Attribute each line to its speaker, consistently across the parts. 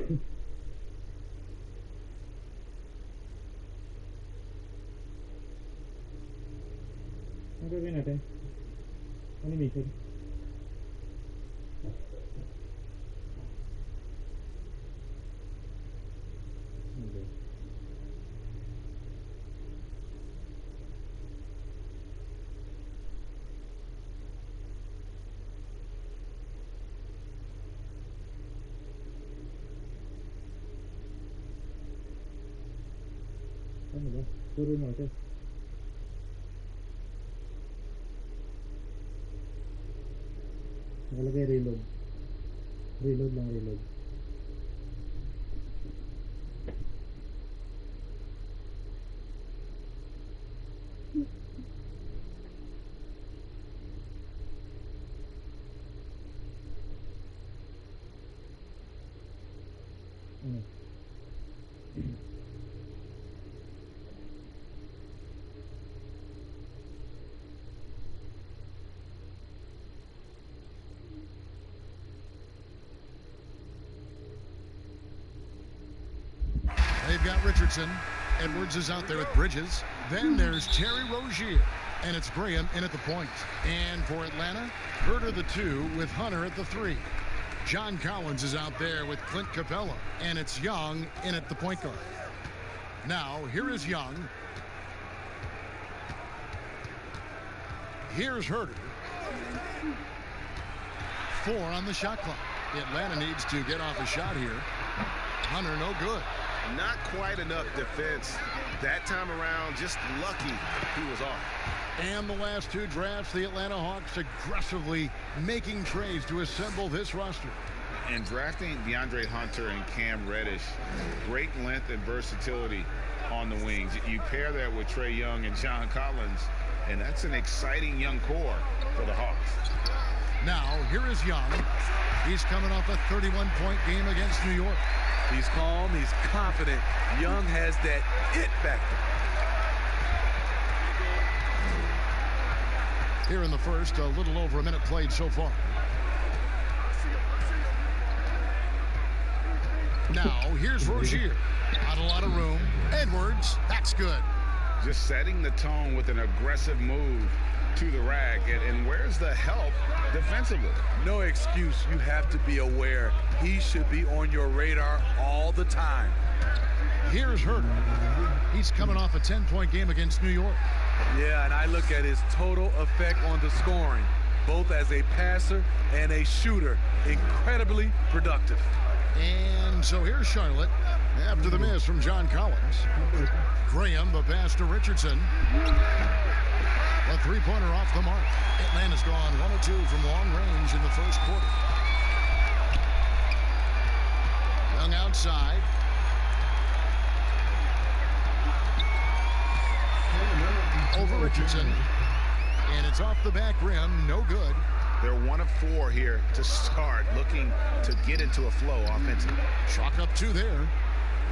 Speaker 1: Ang gagawin natin? Animation. Okay. Ano ba? Puro natin. Nakalagay reload. Reload lang, reload. Ano?
Speaker 2: They've got Richardson. Edwards is out there with Bridges. Then there's Terry Rozier. And it's Graham in at the point. And for Atlanta, Herter the 2 with Hunter at the 3. John Collins is out there with Clint Capella. And it's Young in at the point guard. Now, here is Young. Here's Herter. 4 on the shot clock. Atlanta needs to get off a shot here. Hunter, no good.
Speaker 3: Not quite enough defense that time around. Just lucky he was off.
Speaker 2: And the last 2 drafts, the Atlanta Hawks aggressively making trades to assemble this roster.
Speaker 3: And drafting DeAndre Hunter and Cam Reddish, great length and versatility on the wings. You pair that with Trae Young and John Collins, and that's an exciting young core for the Hawks.
Speaker 2: Now, here is Young. He's coming off a 31-point game against New York.
Speaker 4: He's calm, he's confident. Young has that it factor.
Speaker 2: Here in the first, a little over a minute played so far. Now, here's Rozier. Not a lot of room. Edwards, that's good.
Speaker 3: Just setting the tone with an aggressive move to the rack. And where's the help defensively?
Speaker 4: No excuse. You have to be aware. He should be on your radar all the time.
Speaker 2: Here's Herter. He's coming off a 10-point game against New York.
Speaker 4: Yeah, and I look at his total effect on the scoring, both as a passer and a shooter. Incredibly productive.
Speaker 2: And so here's Charlotte after the miss from John Collins. Graham, the pass to Richardson. A 3-pointer off the mark. Atlanta's gone 1 of 2 from long range in the first quarter. Young outside. Over Richardson. And it's off the back rim. No good.
Speaker 3: They're 1 of 4 here to start, looking to get into a flow offensively.
Speaker 2: Chalk up 2 there.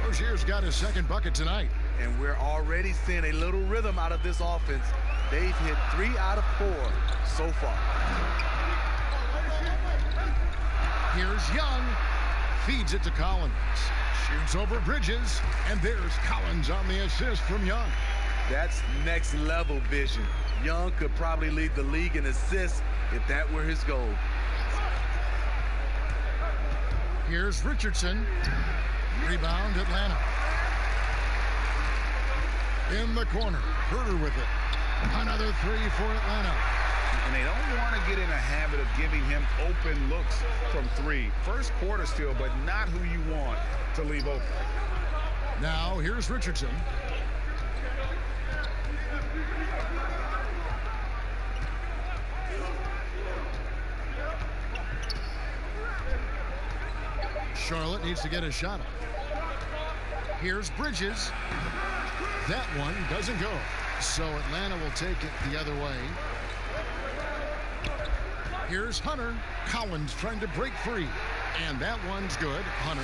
Speaker 2: Rozier's got his second bucket tonight.
Speaker 4: And we're already seeing a little rhythm out of this offense. They've hit 3 out of 4 so far.
Speaker 2: Here's Young. Feeds it to Collins. Shoots over Bridges. And there's Collins on the assist from Young.
Speaker 4: That's next level vision. Young could probably lead the league in assists if that were his goal.
Speaker 2: Here's Richardson. Rebound Atlanta. In the corner. Herter with it. Another 3 for Atlanta.
Speaker 3: And they don't want to get in a habit of giving him open looks from 3. First quarter still, but not who you want to leave open.
Speaker 2: Now here's Richardson. Charlotte needs to get a shot up. Here's Bridges. That one doesn't go. So Atlanta will take it the other way. Here's Hunter. Collins trying to break free. And that one's good. Hunter.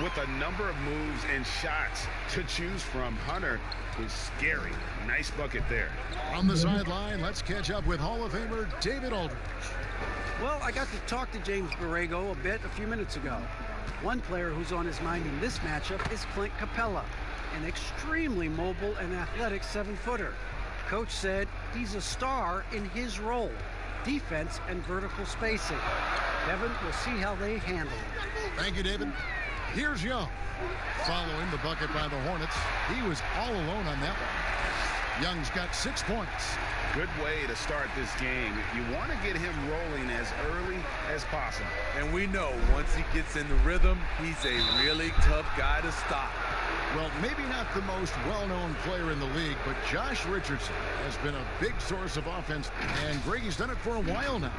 Speaker 3: With a number of moves and shots to choose from, Hunter is scary. Nice bucket there.
Speaker 2: On the sideline, let's catch up with Hall of Famer David Aldridge.
Speaker 5: Well, I got to talk to James Borrego a few minutes ago. One player who's on his mind in this matchup is Clint Capella, an extremely mobile and athletic 7-footer. Coach said he's a star in his role, defense and vertical spacing. Kevin, we'll see how they handle it.
Speaker 2: Thank you, David. Here's Young. Following the bucket by the Hornets. He was all alone on that one. Young's got 6 points.
Speaker 3: Good way to start this game. You want to get him rolling as early as possible.
Speaker 4: And we know once he gets in the rhythm, he's a really tough guy to stop.
Speaker 2: Well, maybe not the most well-known player in the league, but Josh Richardson has been a big source of offense, and Grady's done it for a while now.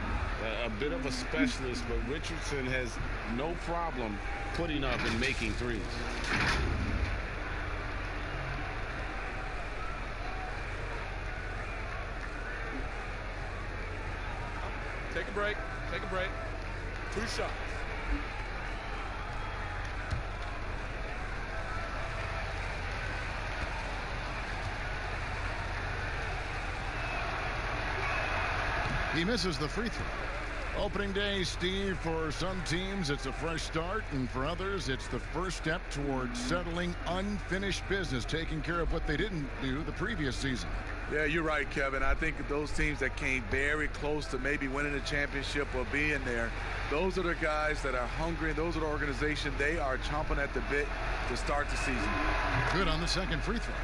Speaker 3: A bit of a specialist, but Richardson has no problem putting up and making threes.
Speaker 4: Take a break. Take a break. 2 shots.
Speaker 2: He misses the free throw. Opening day, Steve, for some teams it's a fresh start, and for others it's the first step towards settling unfinished business, taking care of what they didn't do the previous season.
Speaker 4: Yeah, you're right, Kevin. I think those teams that came very close to maybe winning the championship or being there, those are the guys that are hungry. Those are the organization. They are chomping at the bit to start the season.
Speaker 2: Good on the second free throw.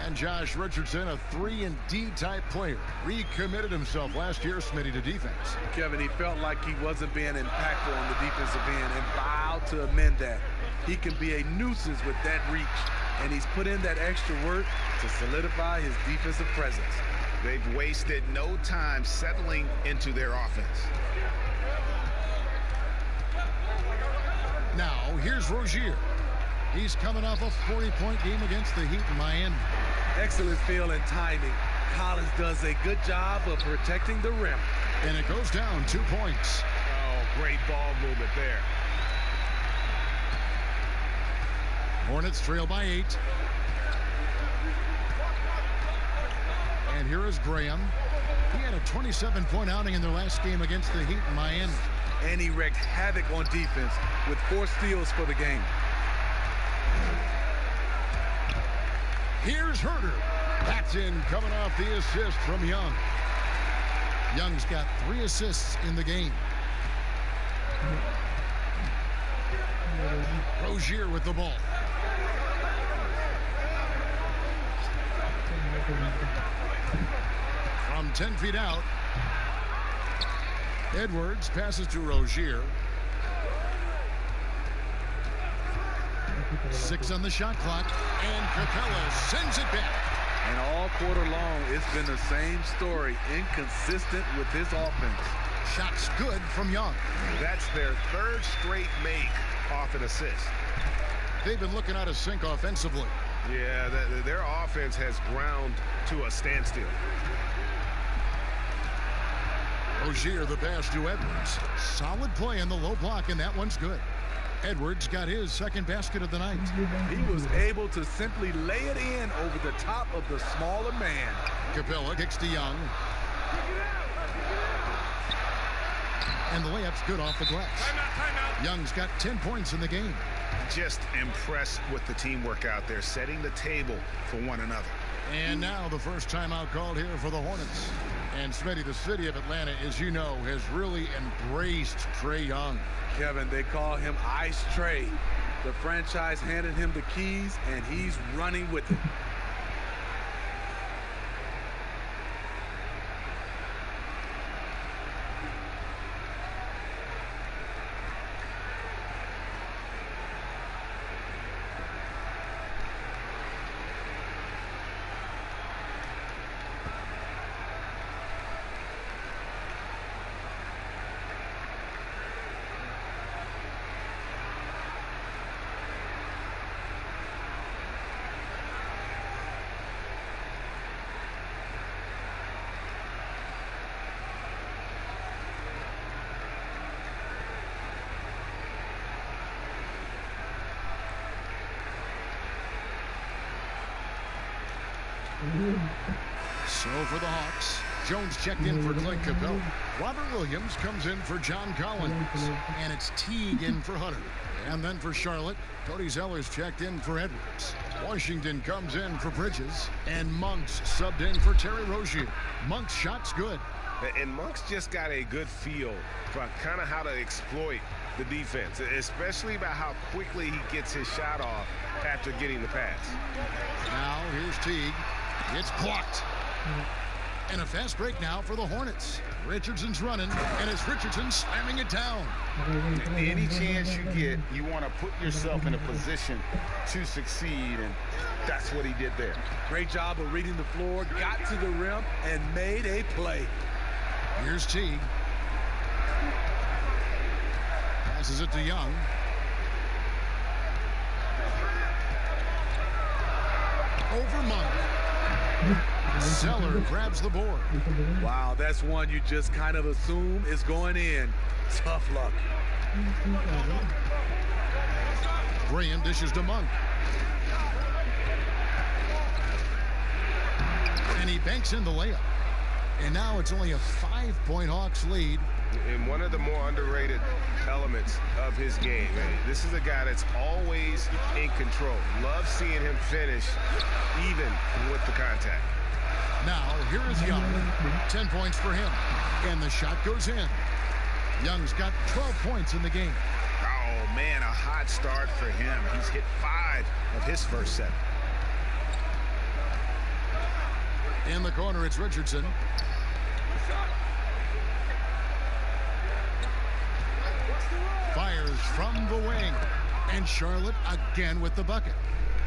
Speaker 2: And Josh Richardson, a 3-and-D type player, recommitted himself last year, Smitty, to defense.
Speaker 4: Kevin, he felt like he wasn't being impactful on the defensive end and vowed to amend that. He can be a nuisance with that reach, and he's put in that extra work to solidify his defensive presence.
Speaker 3: They've wasted no time settling into their offense.
Speaker 2: Now, here's Rozier. He's coming off a 40-point game against the Heat in Miami.
Speaker 4: Excellent feel and timing. Collins does a good job of protecting the rim.
Speaker 2: And it goes down 2 points.
Speaker 3: Oh, great ball movement there.
Speaker 2: Hornets trail by 8. And here is Graham. He had a 27-point outing in their last game against the Heat in Miami.
Speaker 4: And he wreaked havoc on defense with 4 steals for the game.
Speaker 2: Here's Herter. That's in, coming off the assist from Young. Young's got 3 assists in the game. Rozier with the ball. From 10 feet out, Edwards passes to Rozier. 6 on the shot clock, and Capella sends it back.
Speaker 4: And all quarter long, it's been the same story, inconsistent with his offense.
Speaker 2: Shots good from Young.
Speaker 3: That's their 3rd straight make off an assist.
Speaker 2: They've been looking out of sync offensively.
Speaker 3: Yeah, their offense has ground to a standstill.
Speaker 2: Rozier the pass to Edwards. Solid play in the low block, and that one's good. Edwards got his 2nd basket of the night.
Speaker 4: He was able to simply lay it in over the top of the smaller man.
Speaker 2: Capella kicks to Young. And the layup's good off the glass.
Speaker 3: Timeout.
Speaker 2: Young's got 10 points in the game.
Speaker 3: Just impressed with the teamwork out there, setting the table for one another.
Speaker 2: And now the first timeout called here for the Hornets. And Smitty, the city of Atlanta, as you know, has really embraced Trae Young.
Speaker 4: Kevin, they call him Ice Trae. The franchise handed him the keys, and he's running with it.
Speaker 2: So for the Hawks, Jones checked in for Clint Capella. Robert Williams comes in for John Collins. And it's Teague in for Hunter. And then for Charlotte, Cody Zeller's checked in for Edwards. Washington comes in for Bridges. And Monk's subbed in for Terry Rozier. Monk's shot's good.
Speaker 6: And Monk's just got a good feel for kind of how to exploit the defense, especially about how quickly he gets his shot off after getting the pass.
Speaker 2: Now here's Teague. It's blocked. And a fast break now for the Hornets. Richardson's running, and it's Richardson slamming it down.
Speaker 3: Any chance you get, you want to put yourself in a position to succeed, and that's what he did there.
Speaker 4: Great job of reading the floor, got to the rim, and made a play.
Speaker 2: Here's Teague. Passes it to Young. Over Monk. Zeller grabs the board.
Speaker 4: Wow, that's one you just kind of assume is going in. Tough luck.
Speaker 2: Graham dishes to Monk. And he banks in the layup. And now it's only a 5-point Hawks lead.
Speaker 6: And one of the more underrated elements of his game. This is a guy that's always in control. Love seeing him finish even with the contact.
Speaker 2: Now, here is Young. 10 points for him. And the shot goes in. Young's got 12 points in the game.
Speaker 3: Oh, man, a hot start for him. He's hit 5 of his first 7.
Speaker 2: In the corner, it's Richardson. Fires from the wing. And Charlotte again with the bucket.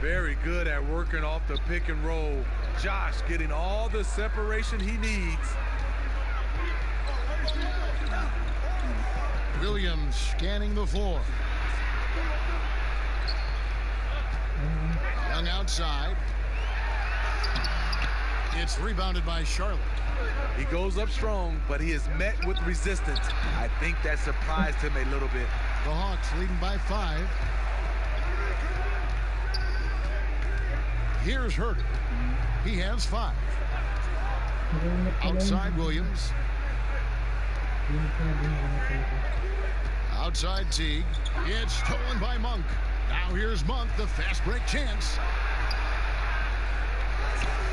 Speaker 4: Very good at working off the pick and roll. Josh getting all the separation he needs.
Speaker 2: Williams scanning the floor. Young outside. It's rebounded by Charlotte.
Speaker 4: He goes up strong, but he is met with resistance. I think that surprised him a little bit.
Speaker 2: The Hawks leading by 5. Here's Herter. He has 5. Outside Williams. Outside Teague. It's stolen by Monk. Now here's Monk, the fast break chance.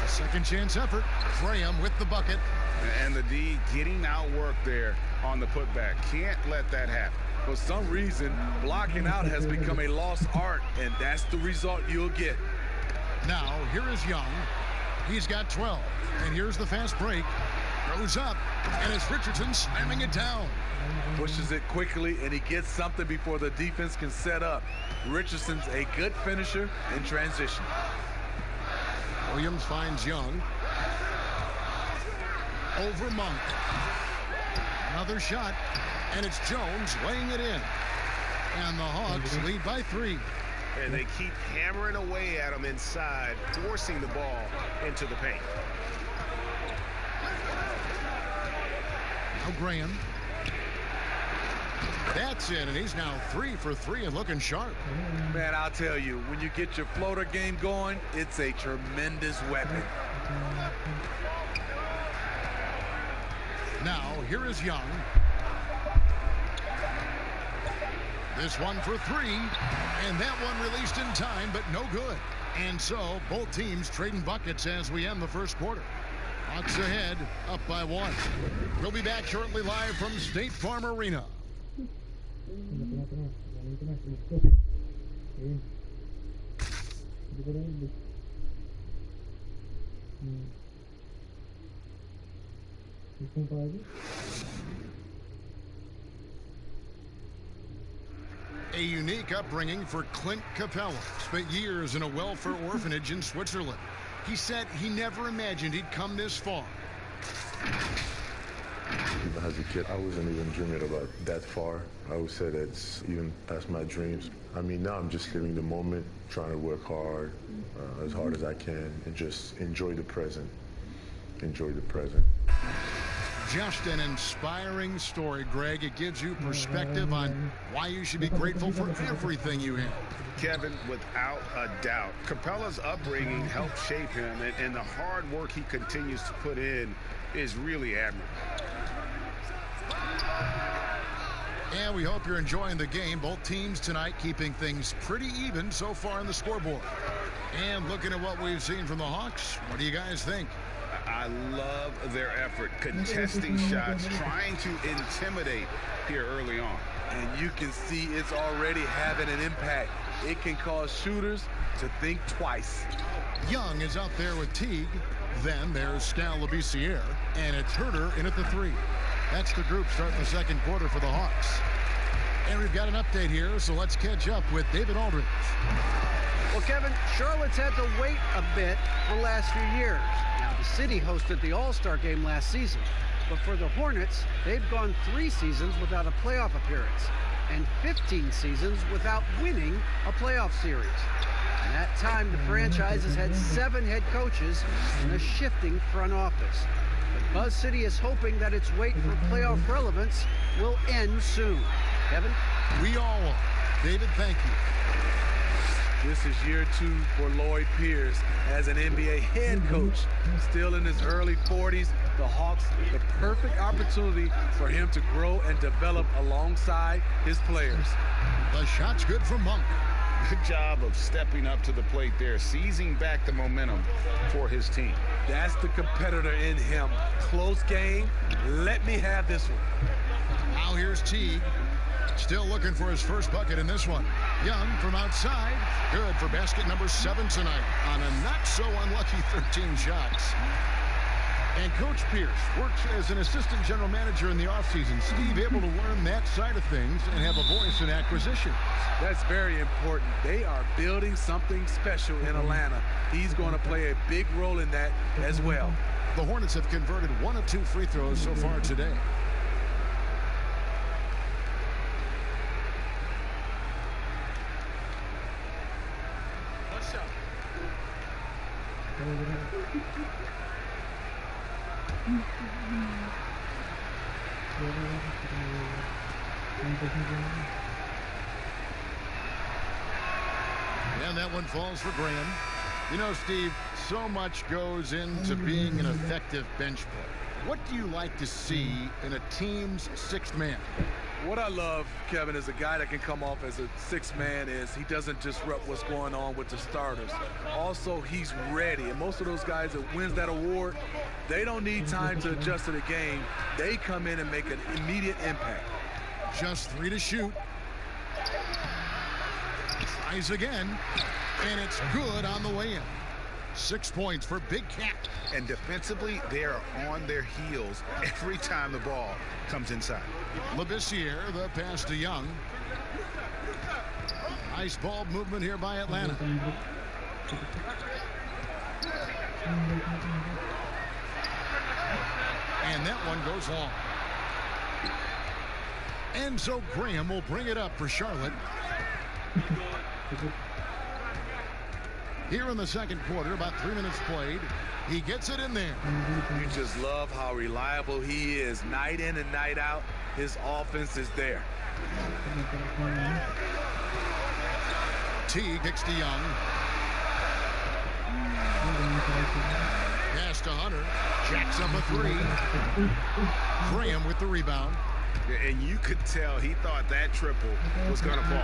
Speaker 2: Second chance effort. Graham with the bucket.
Speaker 3: And the D getting outworked there on the putback. Can't let that happen.
Speaker 4: For some reason, blocking out has become a lost art, and that's the result you'll get.
Speaker 2: Now, here is Young. He's got 12. And here's the fast break. Goes up, and it's Richardson slamming it down.
Speaker 4: Pushes it quickly, and he gets something before the defense can set up. Richardson's a good finisher in transition.
Speaker 2: Williams finds Young. Over Monk. Another shot, and it's Jones laying it in. And the Hawks lead by 3.
Speaker 6: And they keep hammering away at him inside, forcing the ball into the paint.
Speaker 2: Now Graham. That's it, and he's now 3 for 3 and looking sharp.
Speaker 4: Man, I'll tell you, when you get your floater game going, it's a tremendous weapon.
Speaker 2: Now, here is Young. This one for 3, and that one released in time, but no good. And so, both teams trading buckets as we end the first quarter. Hawks ahead, up by 1. We'll be back shortly live from State Farm Arena. A unique upbringing for Clint Capella. Spent years in a welfare orphanage in Switzerland. He said he never imagined he'd come this far.
Speaker 7: Even as a kid, I wasn't even dreaming about that far. I would say that's even past my dreams. I mean, now I'm just living the moment, trying to work hard as I can, and just enjoy the present. Enjoy the present.
Speaker 2: Just an inspiring story, Greg. It gives you perspective on why you should be grateful for everything you have.
Speaker 3: Kevin, without a doubt, Capella's upbringing helped shape him, and the hard work he continues to put in is really admirable.
Speaker 2: And we hope you're enjoying the game. Both teams tonight keeping things pretty even so far on the scoreboard. And looking at what we've seen from the Hawks, what do you guys think?
Speaker 3: I love their effort, contesting shots, trying to intimidate here early on.
Speaker 4: And you can see it's already having an impact. It can cause shooters to think twice.
Speaker 2: Young is out there with Teague. Then there's Scal Labissiere. And it's Herter in at the 3. That's the group starting the second quarter for the Hawks. And we've got an update here, so let's catch up with David Aldridge.
Speaker 5: Well, Kevin, Charlotte's had to wait a bit for the last few years. Now, the city hosted the All-Star game last season. But for the Hornets, they've gone 3 seasons without a playoff appearance and 15 seasons without winning a playoff series. In that time, the franchise has had 7 head coaches and a shifting front office. But Buzz City is hoping that its wait for playoff relevance will end soon. Kevin?
Speaker 2: We all are. David, thank you.
Speaker 4: This is year 2 for Lloyd Pierce as an NBA head coach. Still in his early 40s, the Hawks, the perfect opportunity for him to grow and develop alongside his players.
Speaker 2: The shot's good from Monk.
Speaker 3: Good job of stepping up to the plate there, seizing back the momentum for his team.
Speaker 4: That's the competitor in him. Close game. Let me have this one.
Speaker 2: Now here's Teague. Still looking for his first bucket in this one. Young from outside. Good for basket number 7 tonight on a not-so-unlucky 13 shots. And Coach Pierce works as an assistant general manager in the offseason. Steve able to learn that side of things and have a voice in acquisitions.
Speaker 4: That's very important. They are building something special in Atlanta. He's going to play a big role in that as well.
Speaker 2: The Hornets have converted 1 of 2 free throws so far today. And that one falls for Graham. You know, Steve, so much goes into being an effective bench player. What do you like to see in a team's 6th man?
Speaker 4: What I love, Kevin, is a guy that can come off as a 6th man is he doesn't disrupt what's going on with the starters. Also, he's ready. And most of those guys that wins that award, they don't need time to adjust to the game. They come in and make an immediate impact.
Speaker 2: Just 3 to shoot. Tries again, and it's good on the way in. 6 points for Big Cat.
Speaker 3: And defensively, they are on their heels every time the ball comes inside.
Speaker 2: Labissiere, the pass to Young. Nice ball movement here by Atlanta. And that one goes long. And so Graham will bring it up for Charlotte. Here in the second quarter, about 3 minutes played. He gets it in there.
Speaker 4: You just love how reliable he is. Night in and night out, his offense is there.
Speaker 2: Teague kicks to Young. Pass to Hunter. Jacks up a 3. Graham with the rebound.
Speaker 3: And you could tell he thought that triple was going to fall.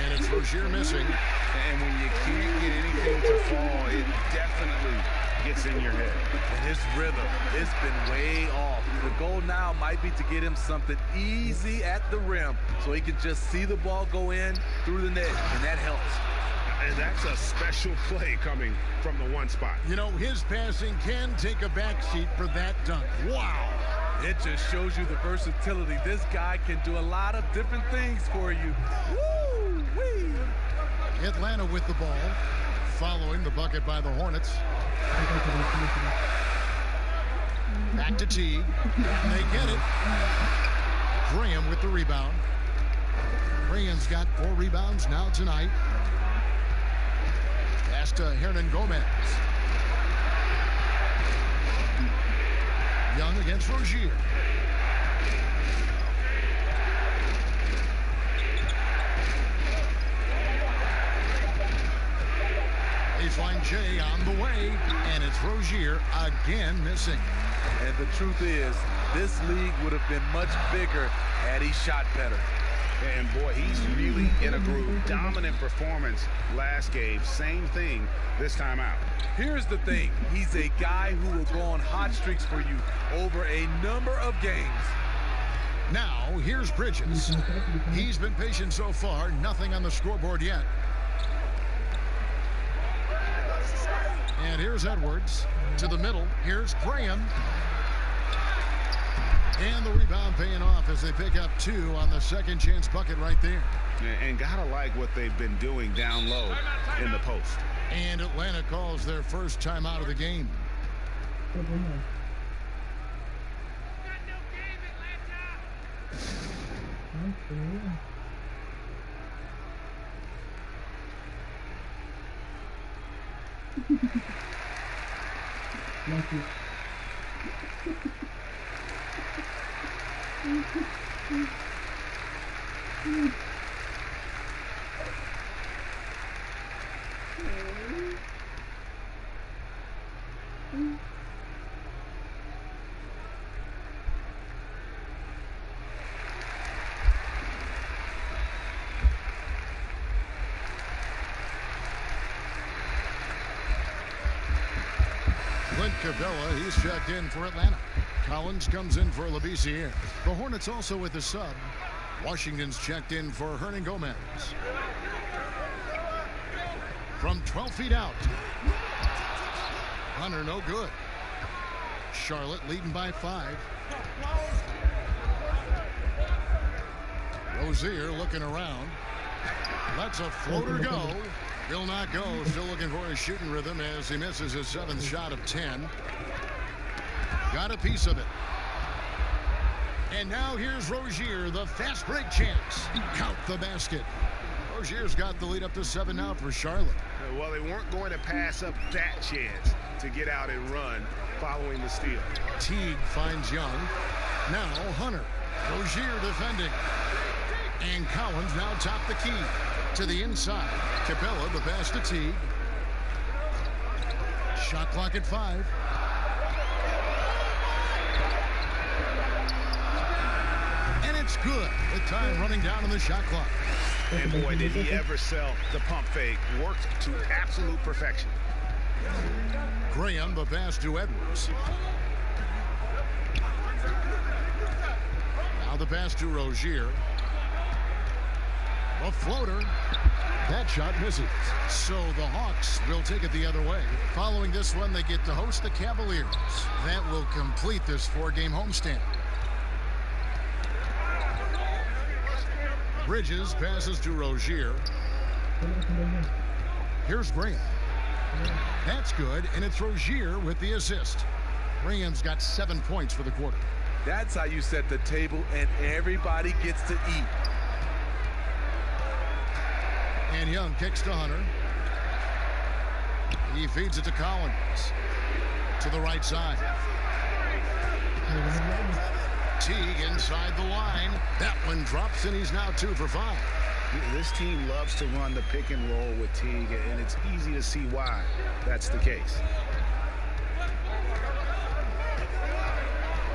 Speaker 2: And it's Rozier missing.
Speaker 3: And when you can't get anything to fall, it definitely gets in your head.
Speaker 4: And his rhythm, it's been way off. The goal now might be to get him something easy at the rim so he can just see the ball go in through the net, and that helps.
Speaker 3: And that's a special play coming from the one spot.
Speaker 2: You know, his passing can take a backseat for that dunk. Wow.
Speaker 4: It just shows you the versatility. This guy can do a lot of different things for you. Woo-wee!
Speaker 2: Atlanta with the ball, following the bucket by the Hornets. Back to Teague. They get it. Graham with the rebound. Graham's got 4 rebounds now tonight. Pass to Hernan Gomez. Young against Rozier. Baseline J on the way, and it's Rozier again missing.
Speaker 4: And the truth is, this league would have been much bigger had he shot better.
Speaker 3: And boy, he's really in a groove. Dominant performance last game. Same thing this time out.
Speaker 4: Here's the thing. He's a guy who will go on hot streaks for you over a number of games.
Speaker 2: Now, here's Bridges. He's been patient so far. Nothing on the scoreboard yet. And here's Edwards to the middle. Here's Graham. And the rebound paying off as they pick up 2 on the second chance bucket right there.
Speaker 3: And gotta like what they've been doing down low in the post.
Speaker 2: And Atlanta calls their first time out of the game. Clint Capella, he's checked in for Atlanta. Collins comes in for Labissiere. The Hornets also with the sub. Washington's checked in for Hernan Gomez. From 12 feet out. Hunter no good. Charlotte leading by 5. Rozier looking around. Lets a floater go. Will not go. Still looking for his shooting rhythm as he misses his 7th shot of 10. Got a piece of it. And now here's Rozier, the fast break chance. Count the basket. Rozier's got the lead up to 7 now for Charlotte.
Speaker 6: Well, they weren't going to pass up that chance to get out and run following the steal.
Speaker 2: Teague finds Young. Now Hunter. Rozier defending. And Collins now top the key. To the inside. Capella, the pass to Teague. Shot clock at 5. And it's good. With time running down on the shot clock.
Speaker 3: And boy, did he ever sell the pump fake. Worked to absolute perfection.
Speaker 2: Graham, the pass to Edwards. Now the pass to Rozier. A floater. That shot misses. So the Hawks will take it the other way. Following this one, they get to host the Cavaliers. That will complete this 4-game homestand. Bridges passes to Rozier. Here's Graham. That's good, and it's Rozier with the assist. Graham's got 7 points for the quarter.
Speaker 4: That's how you set the table, and everybody gets to eat.
Speaker 2: And Young kicks to Hunter. He feeds it to Collins. To the right side. Teague inside the line. That one drops, and he's now 2 for 5.
Speaker 3: This team loves to run the pick and roll with Teague, and it's easy to see why that's the case.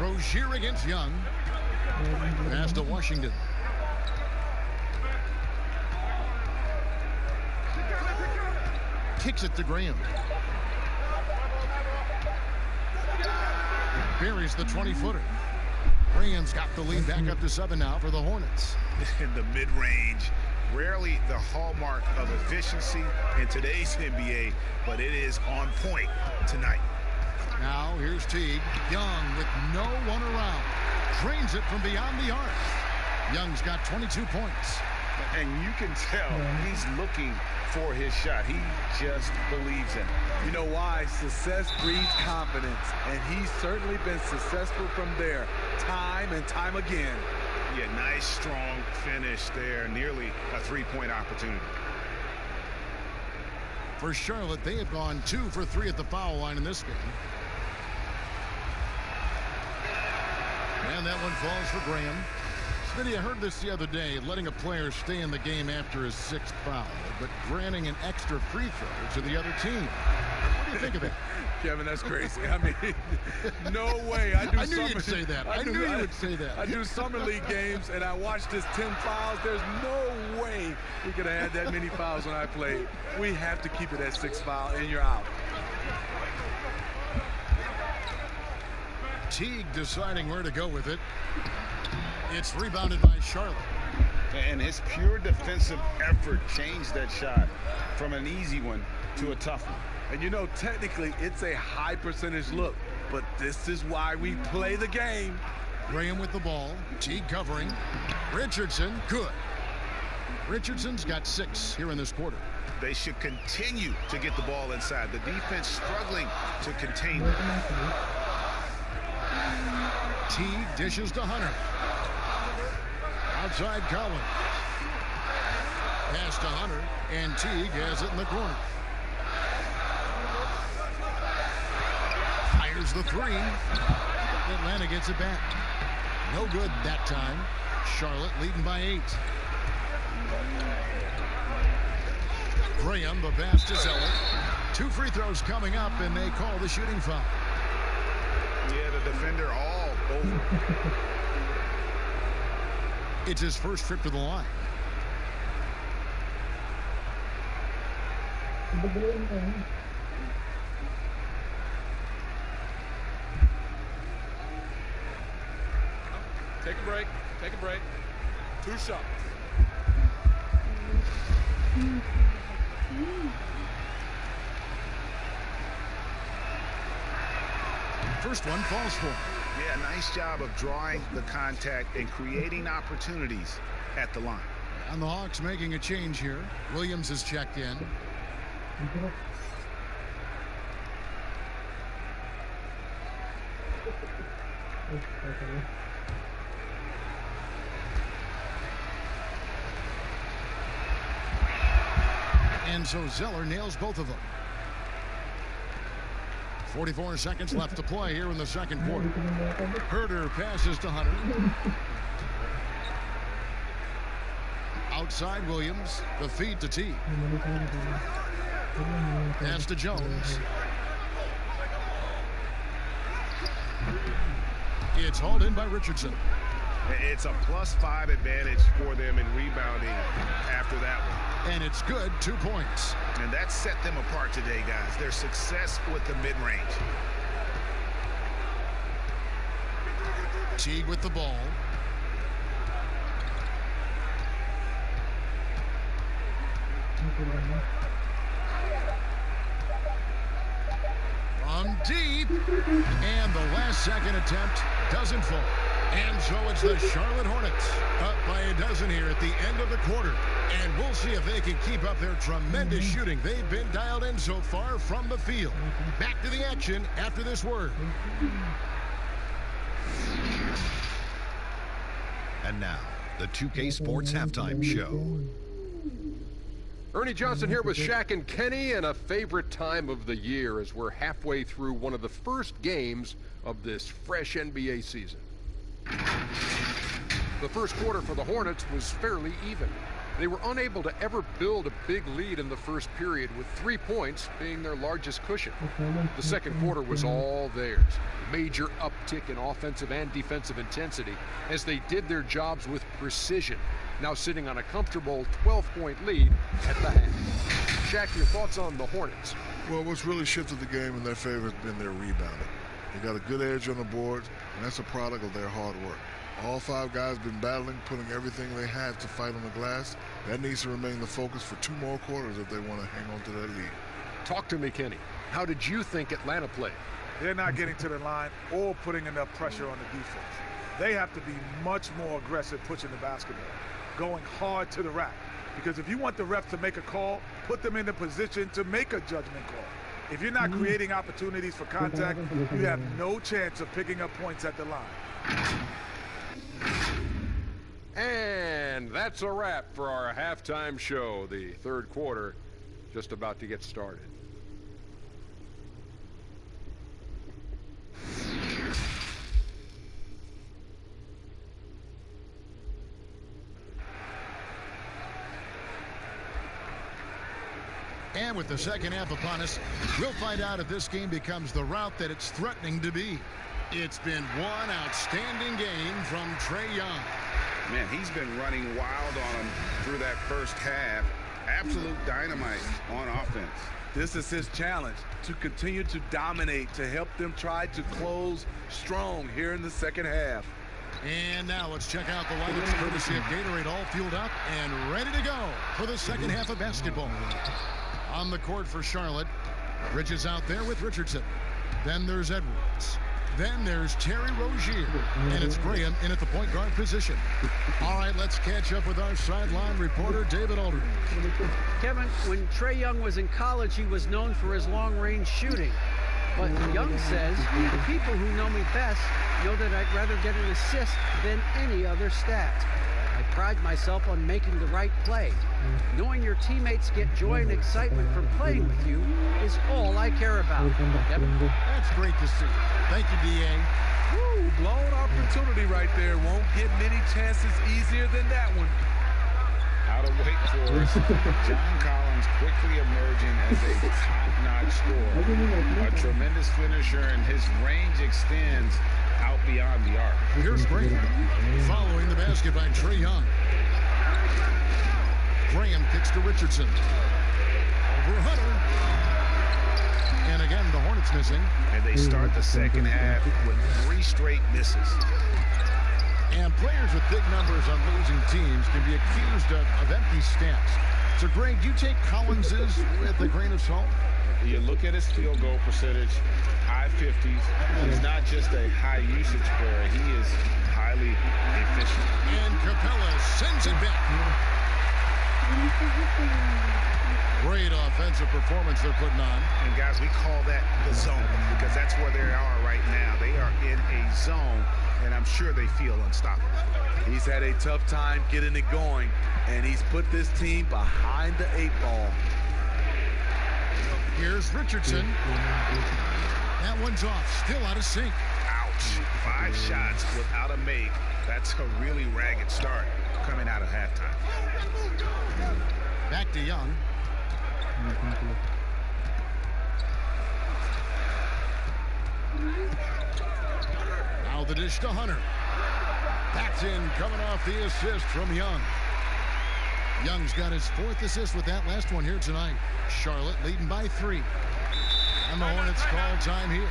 Speaker 2: Rozier against Young. Pass to Washington. Kicks it to Graham. Buries the 20-footer. Graham's got the lead back up to 7 now for the Hornets.
Speaker 3: In the mid-range, rarely the hallmark of efficiency in today's NBA, but it is on point tonight.
Speaker 2: Now here's Teague. Young with no one around. Drains it from beyond the arc. Young's got 22 points.
Speaker 3: And you can tell he's looking for his shot. He just believes in it.
Speaker 4: You know why? Success breeds confidence, and he's certainly been successful from there time and time again.
Speaker 3: Yeah, nice, strong finish there. Nearly a 3-point opportunity.
Speaker 2: For Charlotte, they have gone 2 for 3 at the foul line in this game. And that one falls for Graham. Smitty, I heard this the other day, letting a player stay in the game after his 6th foul, but granting an extra free throw to the other team. What do you think of that?
Speaker 4: Kevin, that's crazy. I mean, no way. I
Speaker 2: knew you'd say that. I knew you would say that.
Speaker 4: I do summer league games, and I watched this 10 fouls. There's no way we could have had that many fouls when I played. We have to keep it at 6 fouls, and you're out.
Speaker 2: Teague deciding where to go with it. It's rebounded by Charlotte.
Speaker 3: And his pure defensive effort changed that shot from an easy one to a tough one.
Speaker 4: And you know, technically, it's a high percentage look, but this is why we play the game.
Speaker 2: Graham with the ball. Teague covering. Richardson, good. Richardson's got 6 here in this quarter.
Speaker 3: They should continue to get the ball inside. The defense struggling to contain it.
Speaker 2: Teague dishes to Hunter. Outside Collins. Pass to Hunter, and Teague has it in the corner. Fires the 3. Atlanta gets it back. No good that time. Charlotte leading by 8. Graham, the pass to Zeller. 2 free throws coming up, and they call the shooting foul.
Speaker 3: Yeah, the defender all over.
Speaker 2: It's his first trip to the line.
Speaker 8: Take a break. Take a break. 2 shots.
Speaker 2: First one falls for him.
Speaker 3: Yeah, nice job of drawing the contact and creating opportunities at the line.
Speaker 2: And the Hawks making a change here. Williams is checked in. And so Zeller nails both of them. 44 seconds left to play here in the second quarter. Herter passes to Hunter. Outside Williams. The feed to T. Pass to Jones. It's hauled in by Richardson.
Speaker 3: It's a +5 advantage for them in rebounding after that one.
Speaker 2: And it's good. 2 points.
Speaker 3: And that set them apart today, guys. Their success with the mid-range.
Speaker 2: Teague with the ball. From deep. And the last second attempt doesn't fall. And so it's the Charlotte Hornets up by a dozen here at the end of the quarter. And we'll see if they can keep up their tremendous shooting. They've been dialed in so far from the field. Back to the action after this word.
Speaker 9: And now, the 2K Sports Halftime Show.
Speaker 8: Ernie Johnson here with Shaq and Kenny, and a favorite time of the year as we're halfway through one of the first games of this fresh NBA season. The first quarter for the Hornets was fairly even. They were unable to ever build a big lead in the first period, with 3 points being their largest cushion. The second quarter was all theirs. Major uptick in offensive and defensive intensity as they did their jobs with precision, now sitting on a comfortable 12-point lead at the half. Shaq, your thoughts on the Hornets?
Speaker 10: Well, what's really shifted the game in their favor has been their rebounding. They got a good edge on the boards, and that's a product of their hard work. All 5 guys have been battling, putting everything they have to fight on the glass. That needs to remain the focus for 2 more quarters if they want to hang on to that lead.
Speaker 8: Talk to me, Kenny. How did you think Atlanta played?
Speaker 11: They're not getting to the line or putting enough pressure on the defense. They have to be much more aggressive pushing the basketball, going hard to the rack. Because if you want the ref to make a call, put them in a position to make a judgment call. If you're not creating opportunities for contact, you have no chance of picking up points at the line.
Speaker 8: And that's a wrap for our halftime show. The third quarter just about to get started.
Speaker 2: And with the second half upon us, we'll find out if this game becomes the route that it's threatening to be. It's been one outstanding game from Trae Young.
Speaker 3: Man, he's been running wild on him through that first half. Absolute dynamite on offense.
Speaker 4: This is his challenge, to continue to dominate, to help them try to close strong here in the second half.
Speaker 2: And now let's check out the lineups courtesy of Gatorade, all fueled up and ready to go for the second half of basketball. On the court for Charlotte, Bridges out there with Richardson. Then there's Edwards. Then there's Terry Rozier. And it's Graham in at the point guard position. All right, let's catch up with our sideline reporter, David Aldridge.
Speaker 5: Kevin, when Trae Young was in college, he was known for his long-range shooting. But Young says, the people who know me best know that I'd rather get an assist than any other stat. I pride myself on making the right play. Knowing your teammates get joy and excitement from playing with you is all I care about. Kevin?
Speaker 2: That's great to see. Thank you, D.A.
Speaker 4: Woo, blown opportunity right there. Won't get many chances easier than that one.
Speaker 3: Out of Wake Forest, John Collins quickly emerging as a top-notch scorer. A tremendous finisher, and his range extends out beyond the arc.
Speaker 2: Here's Graham following the basket by Trae Young. Graham kicks to Richardson. Over Hunter. And again, the Hornets missing.
Speaker 3: And they start the second half with 3 straight misses.
Speaker 2: And players with big numbers on losing teams can be accused of empty stats. So, Greg, do you take Collins's with a grain of salt?
Speaker 3: You look at his field goal percentage, high 50s. He's not just a high usage player. He is highly efficient.
Speaker 2: And Capella sends it back. Great offensive performance they're putting on.
Speaker 3: And, guys, we call that the zone because that's where they are right now. They are in a zone, and I'm sure they feel unstoppable.
Speaker 4: He's had a tough time getting it going, and he's put this team behind the 8 ball.
Speaker 2: Here's Richardson. That one's off, still out of sync.
Speaker 3: Ouch. 5 shots without a make. That's a really ragged start coming out of halftime.
Speaker 2: Back to Young. Now the dish to Hunter. That's in, coming off the assist from Young. Young's got his 4th assist with that last one here tonight. Charlotte leading by 3. And the Hornets call time here.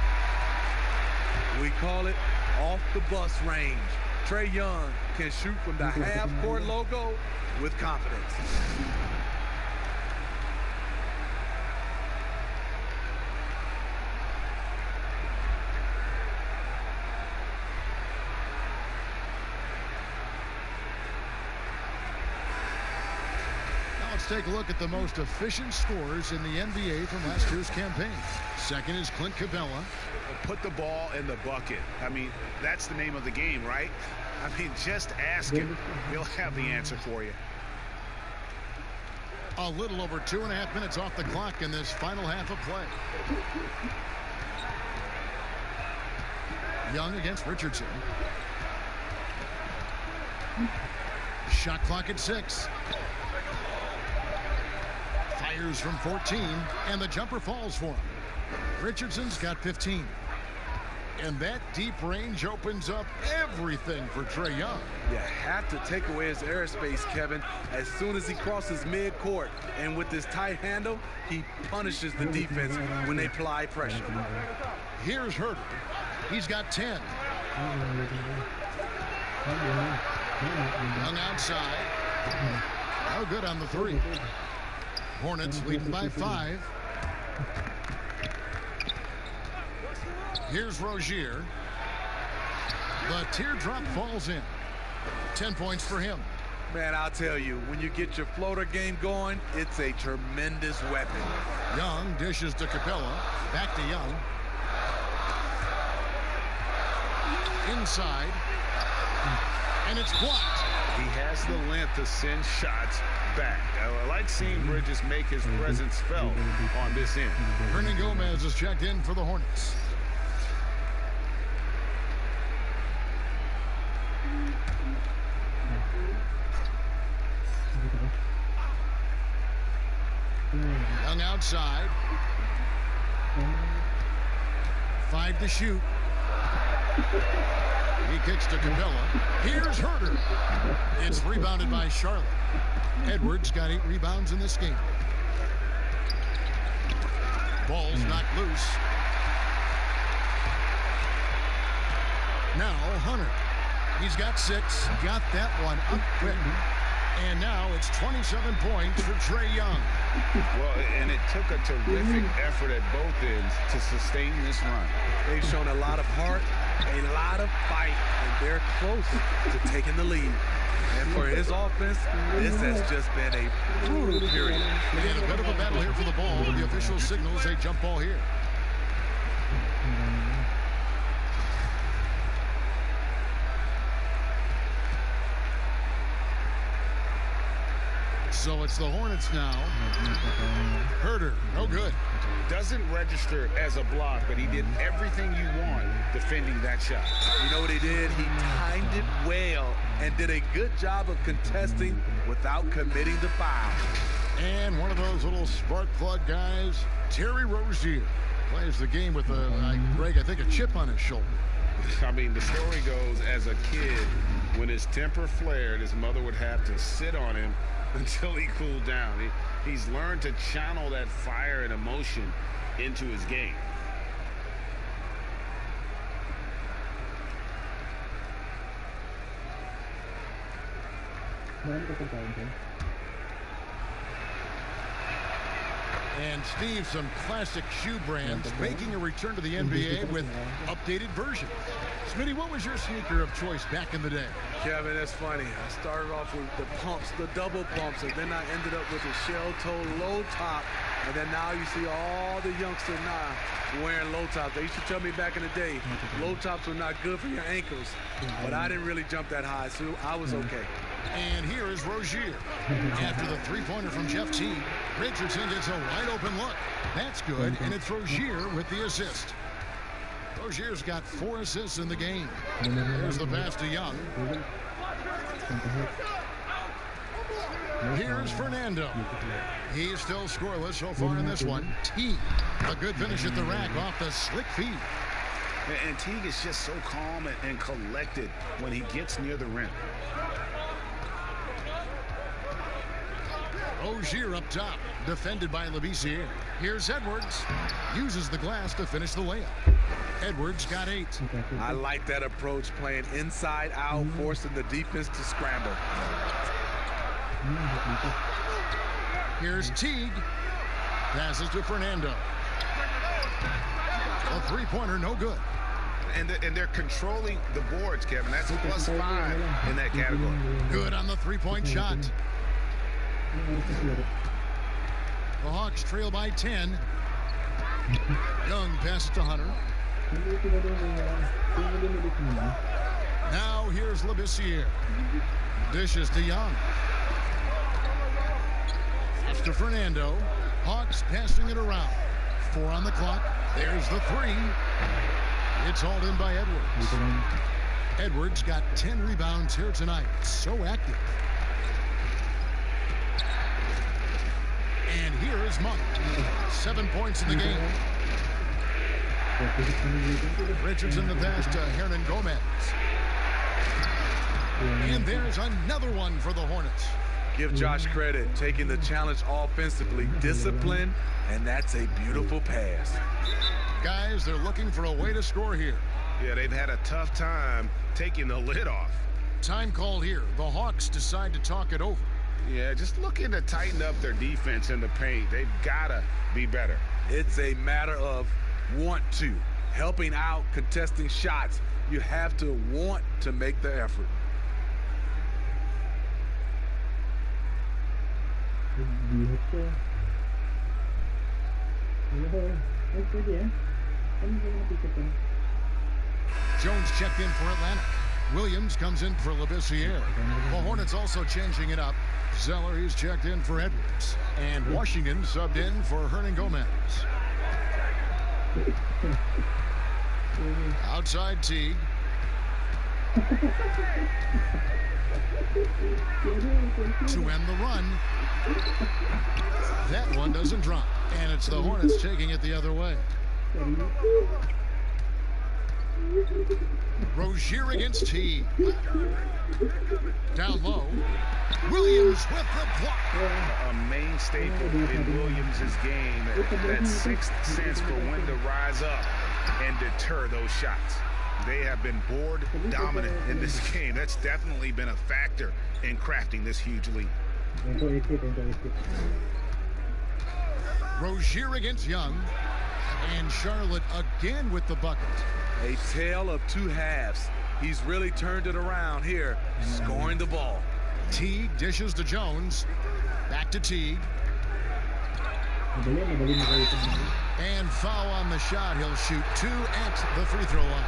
Speaker 4: We call it off the bus range. Trae Young can shoot from the half-court logo with confidence.
Speaker 2: Let's take a look at the most efficient scorers in the NBA from last year's campaign. Second is Clint Capella.
Speaker 3: Put the ball in the bucket. I mean, that's the name of the game, right? I mean, just ask him. He'll have the answer for you.
Speaker 2: A little over 2.5 minutes off the clock in this final half of play. Young against Richardson. Shot clock at 6. Fires from 14, and the jumper falls for him. Richardson's got 15. And that deep range opens up everything for Trae Young.
Speaker 4: You have to take away his airspace, Kevin, as soon as he crosses midcourt. And with his tight handle, he punishes the defense when they apply pressure.
Speaker 2: Here's Herter. He's got 10. Young outside. No good on the 3. Hornets leading by 5. Here's Rozier. The teardrop falls in. 10 points for him.
Speaker 4: Man, I'll tell you, when you get your floater game going, it's a tremendous weapon.
Speaker 2: Young dishes to Capella. Back to Young. Inside. And it's blocked.
Speaker 3: He has the length to send shots back. I like seeing Bridges make his presence felt on this end.
Speaker 2: Hernan Gomez is checked in for the Hornets. Young outside. 5 to shoot. He kicks to Capella. Here's Herter. It's rebounded by Charlotte. Edwards got 8 rebounds in this game. Ball's knocked loose. Now Hunter. He's got 6. Got that one up quick. And now it's 27 points for Trae Young.
Speaker 3: Well, and it took a terrific effort at both ends to sustain this run.
Speaker 4: They've shown a lot of heart, a lot of fight, and they're close to taking the lead. And for his offense, this has just been a brutal period.
Speaker 2: And a bit of a battle here for the ball. The official signals a jump ball here. So it's the Hornets now. Herter, no good.
Speaker 3: Doesn't register as a block, but he did everything you want defending that shot.
Speaker 4: You know what he did? He timed it well and did a good job of contesting without committing the foul.
Speaker 2: And one of those little spark plug guys, Terry Rozier, plays the game with Greg, I think, a chip on his shoulder.
Speaker 3: I mean, the story goes, as a kid, when his temper flared, his mother would have to sit on him until he cooled down. He's learned to channel that fire and emotion into his game.
Speaker 2: And Steve, some classic shoe brands making a return to the NBA with updated versions. Smitty, what was your sneaker of choice back in the day?
Speaker 4: Kevin, that's funny. I started off with the pumps, the double pumps, and then I ended up with a shell toe low top. And then now you see all the youngsters now wearing low tops. They used to tell me back in the day, low tops were not good for your ankles. But I didn't really jump that high, so I was okay.
Speaker 2: And here is Rozier. After the three-pointer from Jeff Teague, Richardson gets a wide-open look. That's good, and it's Rozier with the assist. Rozier's got 4 assists in the game. There's the pass to Young. Here's Fernando. He's still scoreless so far in this one. Teague, a good finish at the rack off the slick feed.
Speaker 3: And Teague is just so calm and collected when he gets near the rim.
Speaker 2: Rozier up top, defended by Labissiere. Here's Edwards. Uses the glass to finish the layup. Edwards got 8.
Speaker 4: I like that approach, playing inside out, forcing the defense to scramble.
Speaker 2: Here's Teague. Passes to Fernando. A three-pointer, no good.
Speaker 3: And they're controlling the boards, Kevin. That's a +5 in that category.
Speaker 2: Good on the three-point shot. The Hawks trail by 10. Young passes to Hunter. Now here's Labissiere. Dishes to Young. Pass to Fernando. Hawks passing it around. 4 on the clock. There's the 3. It's hauled in by Edwards. Edwards got 10 rebounds here tonight. So active. And here is Monk. 7 points in the game. Richardson the pass to Hernan Gomez. And there's another one for the Hornets.
Speaker 4: Give Josh credit, taking the challenge offensively, discipline, and that's a beautiful pass.
Speaker 2: Guys, they're looking for a way to score here.
Speaker 6: Yeah, they've had a tough time taking the lid off.
Speaker 2: Time called here. The Hawks decide to talk it over.
Speaker 3: Yeah, just looking to tighten up their defense in the paint. They've got to be better.
Speaker 4: It's a matter of want to. Helping out, contesting shots. You have to want to make the effort.
Speaker 2: Jones checked in for Atlanta. Williams comes in for Labissiere. The Hornets also changing it up. Zeller, he's checked in for Edwards. And Washington subbed in for Hernan Gomez. Outside Teague. To end the run. That one doesn't drop. And it's the Hornets taking it the other way. Rozier against T. Down low. Williams with the block.
Speaker 3: A main staple in Williams' game, that sixth sense for when to rise up and deter those shots. They have been board dominant in this game. That's definitely been a factor in crafting this huge lead.
Speaker 2: Rozier against Young. And Charlotte again with the bucket.
Speaker 4: A tale of two halves. He's really turned it around here, scoring the ball.
Speaker 2: Teague dishes to Jones. Back to Teague. And foul on the shot. He'll shoot 2 at the free throw line.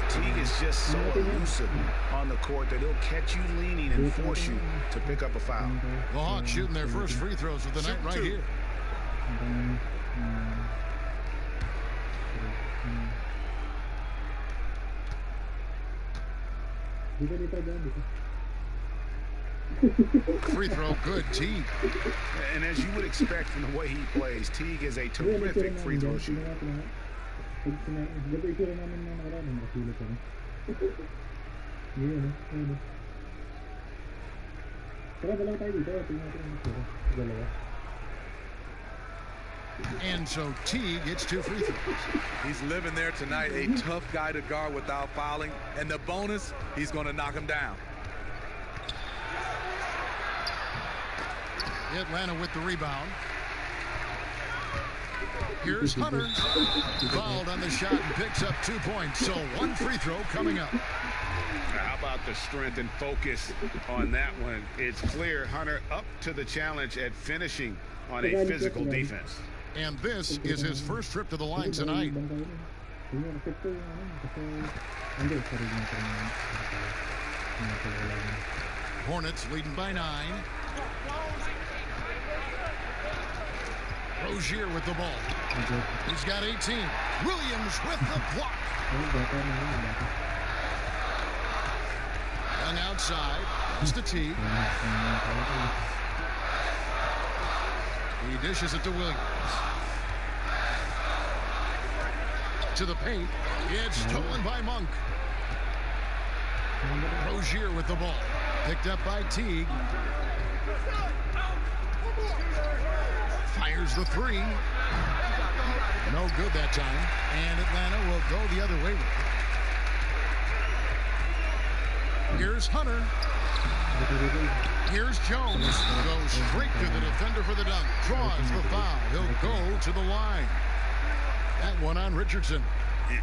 Speaker 3: Teague is just so elusive on the court that he'll catch you leaning and force you to pick up a foul.
Speaker 2: The Hawks shooting their first free throws of the night right here. Free throw good, Teague.
Speaker 3: And as you would expect from the way he plays, Teague is a terrific free throw shooter.
Speaker 2: And so Teague gets 2 free throws.
Speaker 4: He's living there tonight, a tough guy to guard without fouling. And the bonus, he's going to knock him down.
Speaker 2: Atlanta with the rebound. Here's Hunter. Fouled on the shot and picks up 2 points. So 1 free throw coming up.
Speaker 3: How about the strength and focus on that one? It's clear Hunter up to the challenge at finishing on a physical defense.
Speaker 2: And this is his first trip to the line tonight. Hornets leading by 9. Rozier with the ball. He's got 18. Williams with the block. Young outside. It's the Teague. He dishes it to Williams. To the paint. It's stolen by Monk. Rozier with the ball. Picked up by Teague. Fires the 3. No good that time. And Atlanta will go the other way with it. Here's Hunter. Here's Jones. Goes straight to the defender for the dunk. Draws the foul. He'll go to the line. That one on Richardson.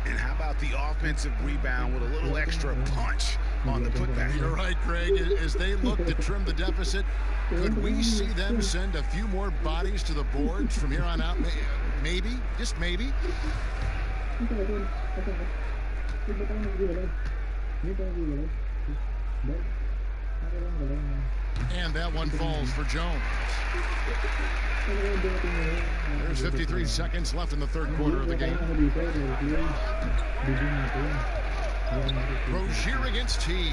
Speaker 3: And how about the offensive rebound with a little extra punch on the putback?
Speaker 2: You're right, Craig. As they look to trim the deficit, could we see them send a few more bodies to the boards from here on out? Maybe, just maybe. And that one falls for Jones. There's 53 seconds left in the third quarter of the game. Rozier against T.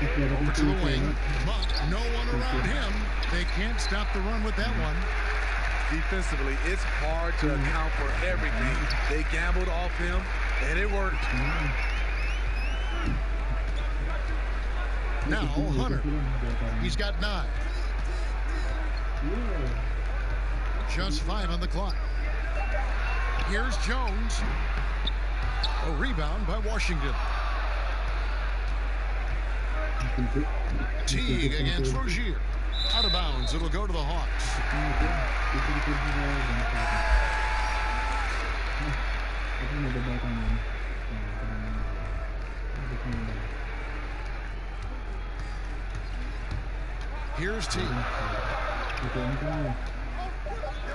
Speaker 2: Over to the wing. Monk, no one around him. They can't stop the run with that one.
Speaker 4: Defensively, it's hard to account for everything. They gambled off him, and it worked.
Speaker 2: Now Hunter. He's got 9. Just 5 on the clock. Here's Jones. A rebound by Washington. Teague against Rozier. Out of bounds. It'll go to the Hawks. Here's Teague.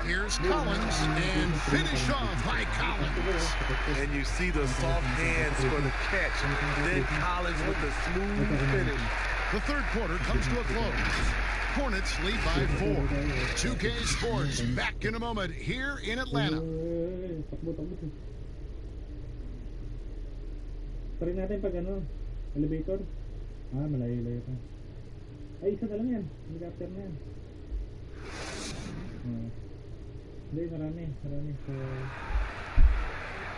Speaker 2: Here's Collins, and finish off by Collins.
Speaker 4: And you see the soft hands for the catch. Then Collins with the smooth finish.
Speaker 2: The third quarter comes to a close. Hornets lead by 4. 2K Sports back in a moment here in Atlanta.
Speaker 1: Try natin pag ano, elevator. Malayo-layo pa. Ay, isa na lang yan. Helicopter na yan. Hindi, marami. So,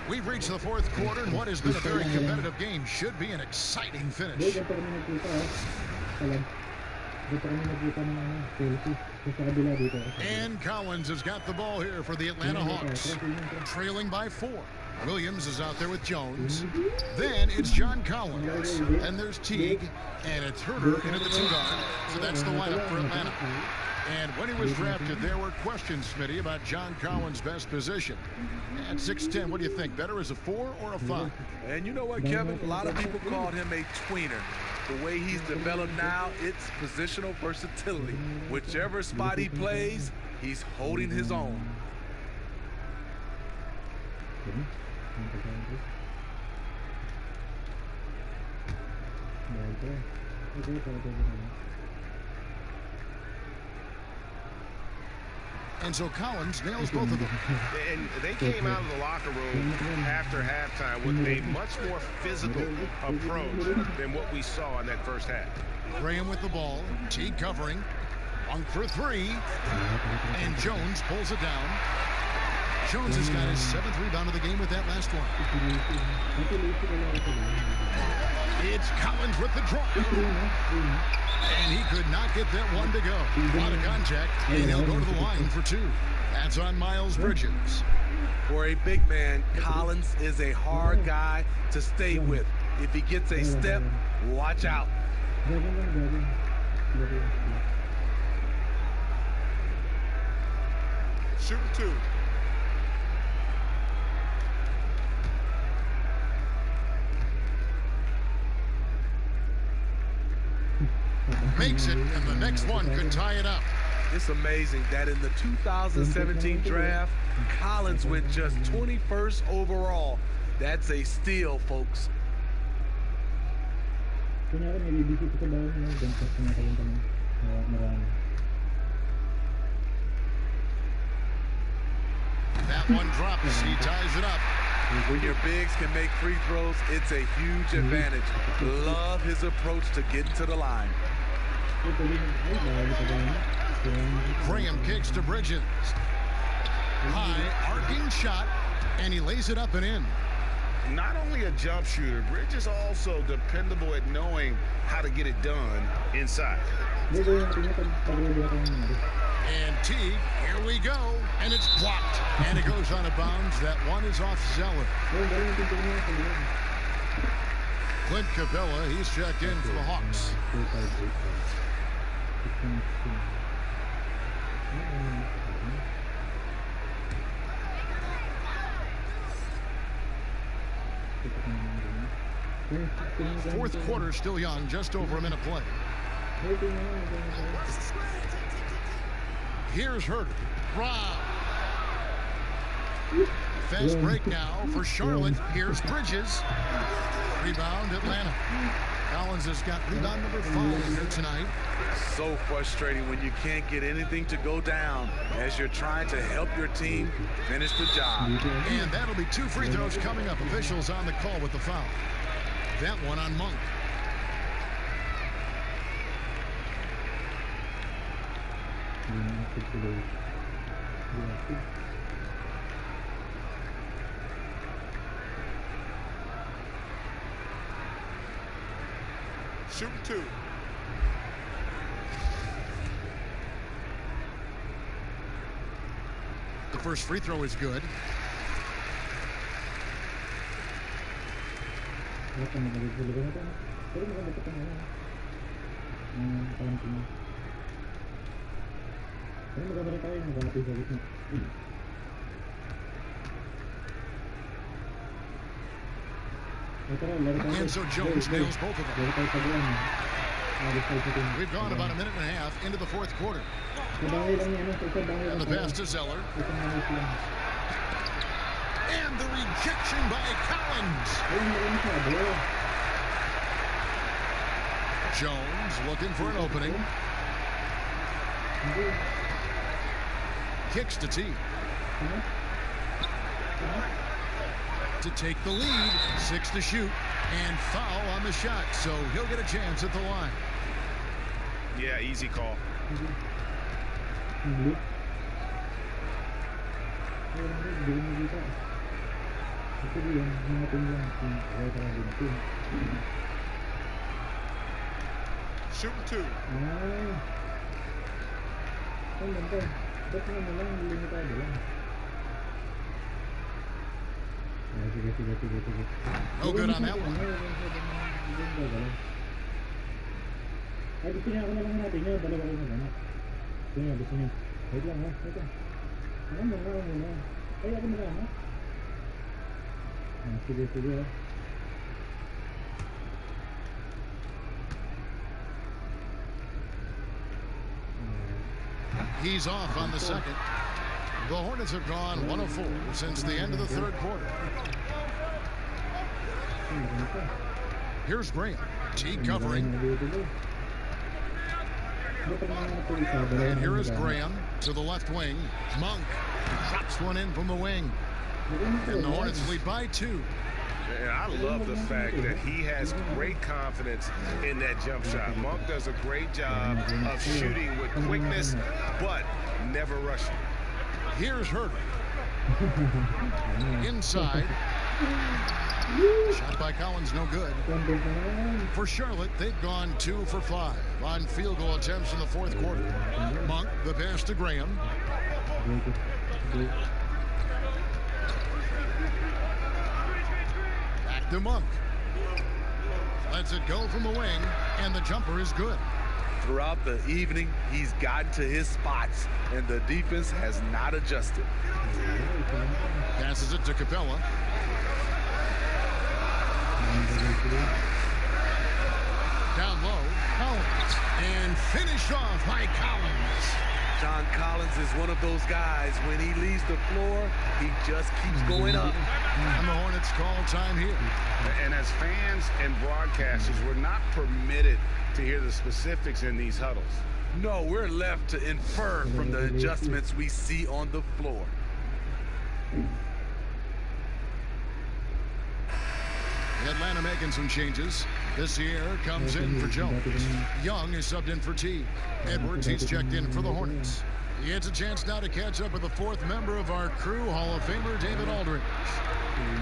Speaker 2: we've reached the fourth quarter, and what has been a very competitive game should be an exciting finish.
Speaker 1: Ganito kami nagkita, Kalag. Ganito kami nagkita ng Chelsea. Sa kabila dito.
Speaker 2: And Collins has got the ball here for the Atlanta Hawks. Trailing by 4. Williams is out there with Jones. Then it's John Collins. And there's Teague. And it's Herter into the 2-guard. So that's the lineup for Atlanta. And when he was drafted, there were questions, Smitty, about John Collins' best position. At 6'10", what do you think? Better as a 4 or a 5?
Speaker 4: And you know what, Kevin? A lot of people called him a tweener. The way he's developed now, it's positional versatility. Whichever spot he plays, he's holding his own.
Speaker 2: And so Collins nails both of them.
Speaker 6: And they came out of the locker room after halftime with a much more physical approach than what we saw in that first half.
Speaker 2: Graham with the ball. Teague covering. On for 3. And Jones pulls it down. Jones has got his 7th rebound of the game with that last one. It's Collins with the draw. And he could not get that one to go. A lot of contact, and he'll go to the line for 2. That's on Miles Bridges.
Speaker 4: For a big man, Collins is a hard guy to stay with. If he gets a step, watch out.
Speaker 10: Shooting 2.
Speaker 2: Makes it, and the next one could tie it up.
Speaker 4: It's amazing that in the 2017 draft, Collins went just 21st overall. That's a steal, folks.
Speaker 2: That one drops. He ties it up.
Speaker 4: When your bigs can make free throws, it's a huge advantage. Love his approach to getting to the line.
Speaker 2: Graham kicks to Bridges. High, arcing shot, and he lays it up and in.
Speaker 3: Not only a jump shooter, Bridges also dependable at knowing how to get it done inside.
Speaker 2: And Teague, here we go, and it's blocked. And it goes out of bounds. That one is off Zeller. Clint Capella, he's checked in for the Hawks. Fourth quarter still young, just over a minute play. Here's Herter. Rob. Fast break now for Charlotte. Here's Bridges. Rebound Atlanta. Collins has got rebound number 5 here tonight.
Speaker 4: So frustrating when you can't get anything to go down as you're trying to help your team finish the job.
Speaker 2: And that'll be 2 free throws coming up. Officials on the call with the foul. That one on Monk.
Speaker 10: Shooting 2.
Speaker 2: The first free throw is good. And so Jones nails both of them. We've gone about a minute and a half into the fourth quarter. And the pass to Zeller. And the rejection by Collins. Jones looking for an opening. Kicks to T. to take the lead. 6 to shoot, and foul on the shot, so he'll get a chance at the line.
Speaker 3: Yeah, easy call.
Speaker 10: Shooting 2.
Speaker 2: No good on that one.
Speaker 1: Ay, gusto niya ako na lang natin yun. Dalawa kayo maghanap. Gusto niya, gusto niya. Wait lang ha, wait lang. Ako muna. Ay, ako maghanap. Sige ha.
Speaker 2: He's off on the second. The Hornets have gone 1 of 4 since the end of the third quarter. Here's Graham. T covering. And here is Graham to the left wing. Monk drops one in from the wing. And the Hornets lead by 2.
Speaker 6: And I love the fact that he has great confidence in that jump shot. Monk does a great job of shooting with quickness, but never rushing.
Speaker 2: Here's Herder. Inside. Shot by Collins, no good. For Charlotte, they've gone 2 for 5 on field goal attempts in the fourth quarter. Monk, the pass to Graham. Back to Monk. Lets it go from the wing, and the jumper is good.
Speaker 4: Throughout the evening, he's gotten to his spots, and the defense has not adjusted.
Speaker 2: Passes it to Capella. Down low, Collins, and finished off by Collins.
Speaker 4: John Collins is one of those guys, when he leaves the floor, he just keeps going up.
Speaker 2: And the Hornets call time here.
Speaker 3: And as fans and broadcasters, we're not permitted to hear the specifics in these huddles.
Speaker 4: No, we're left to infer from the adjustments we see on the floor.
Speaker 2: Atlanta making some changes. This year comes in for Jones. Young is subbed in for T. Edwards, he's checked in for the Hornets. He gets a chance now to catch up with the 4th member of our crew, Hall of Famer David Aldridge.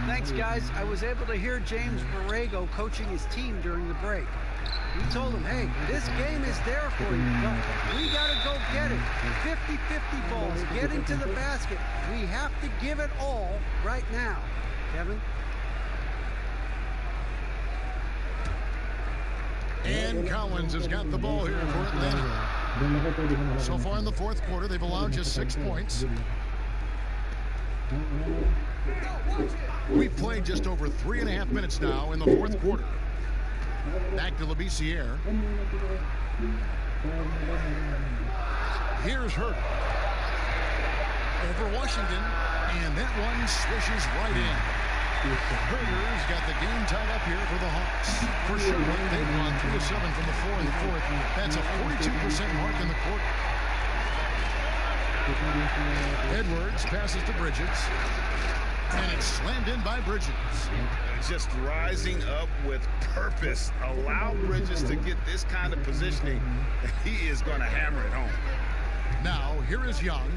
Speaker 5: Thanks, guys. I was able to hear James Borrego coaching his team during the break. He told him, hey, this game is there for you, but we got to go get it. 50-50 balls, get into the basket. We have to give it all right now. Kevin?
Speaker 2: And Collins has got the ball here for Atlanta. So far in the fourth quarter, they've allowed just 6 points. We've played just over 3.5 minutes now in the fourth quarter. Back to Labissiere. Here's Hurt. Over Washington, and that one swishes right in. Herder's got the game tied up here for the Hawks. For sure, they've gone 3 of 7 from the fourth. That's a 42% mark in the quarter. Edwards passes to Bridges. And it's slammed in by Bridges.
Speaker 3: Just rising up with purpose. Allow Bridges to get this kind of positioning. He is going to hammer it home.
Speaker 2: Now, here is Young.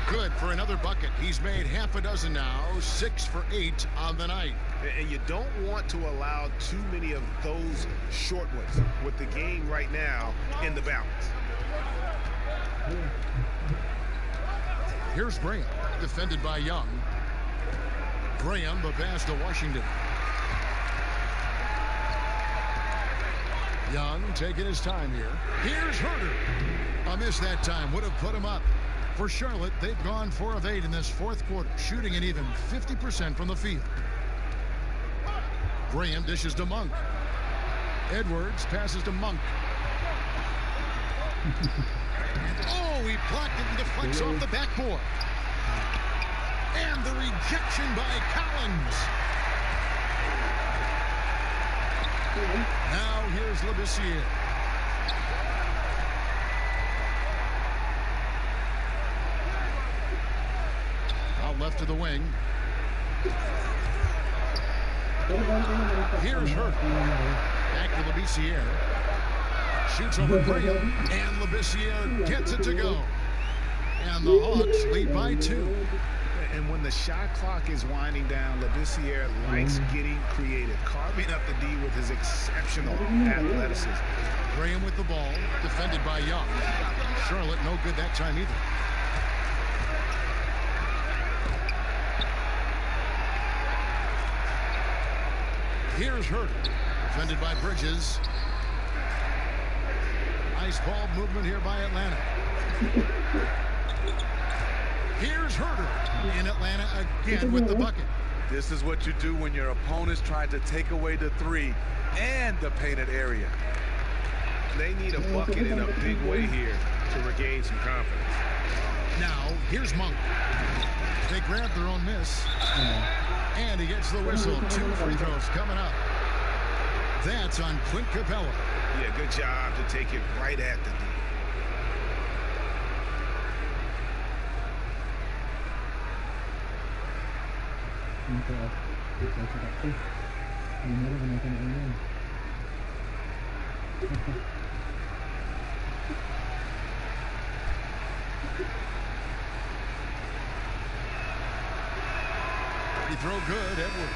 Speaker 2: Good for another bucket. He's made half a dozen now, 6 for 8 on the night.
Speaker 3: And you don't want to allow too many of those short ones with the game right now in the balance.
Speaker 2: Here's Graham, defended by Young. Graham, the pass to Washington. Young taking his time here. Here's Herder. A miss that time would have put him up. For Charlotte, they've gone 4 of 8 in this fourth quarter, shooting an even 50% from the field. Graham dishes to Monk. Edwards passes to Monk. Oh, he blocked it and deflects off the backboard. And the rejection by Collins. Now here's Labissiere. Out left to the wing. Here's Hurt. Back to Labissiere. Shoots over Graham, and Labissiere gets it to go. And the Hawks lead by 2.
Speaker 3: And when the shot clock is winding down, Labissiere likes getting creative, carving up the D with his exceptional athleticism.
Speaker 2: Graham with the ball, defended by Young. Charlotte no good that time either. Here's Hurt, defended by Bridges. Nice ball movement here by Atlanta. Here's Herter in Atlanta again with the bucket.
Speaker 4: This is what you do when your opponent's trying to take away the 3 and the painted area.
Speaker 3: They need a bucket in a big way here to regain some confidence.
Speaker 2: Now, here's Monk. They grab their own miss. And he gets the whistle. 2 free throws coming up. That's on Clint Capella.
Speaker 3: Yeah, good job to take it right at the D.
Speaker 2: He throw good, Edwards.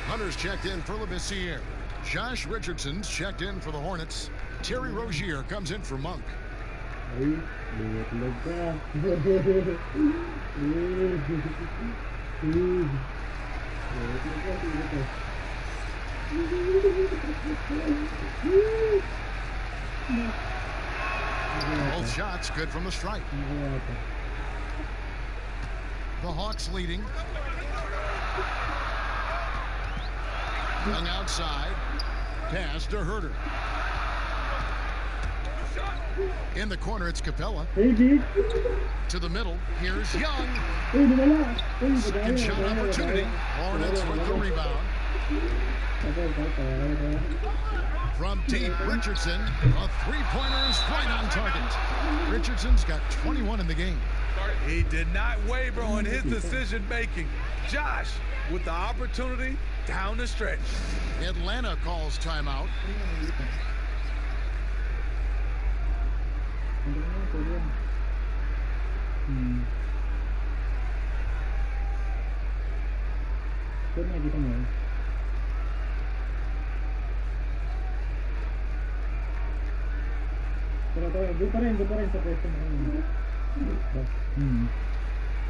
Speaker 2: Hunter's checked in for Labissiere. Josh Richardson's checked in for the Hornets. Terry Rozier comes in for Monk. Both shots good from the stripe. The Hawks leading. Young outside. Pass to Herter. In the corner, it's Capella. To the middle. Here's Young. Second shot opportunity. Hornets with the rebound. From deep, Richardson. A three-pointer is right on target. Richardson's got 21 in the game.
Speaker 4: He did not waver on his decision-making. Josh with the opportunity down the stretch.
Speaker 2: Atlanta calls timeout.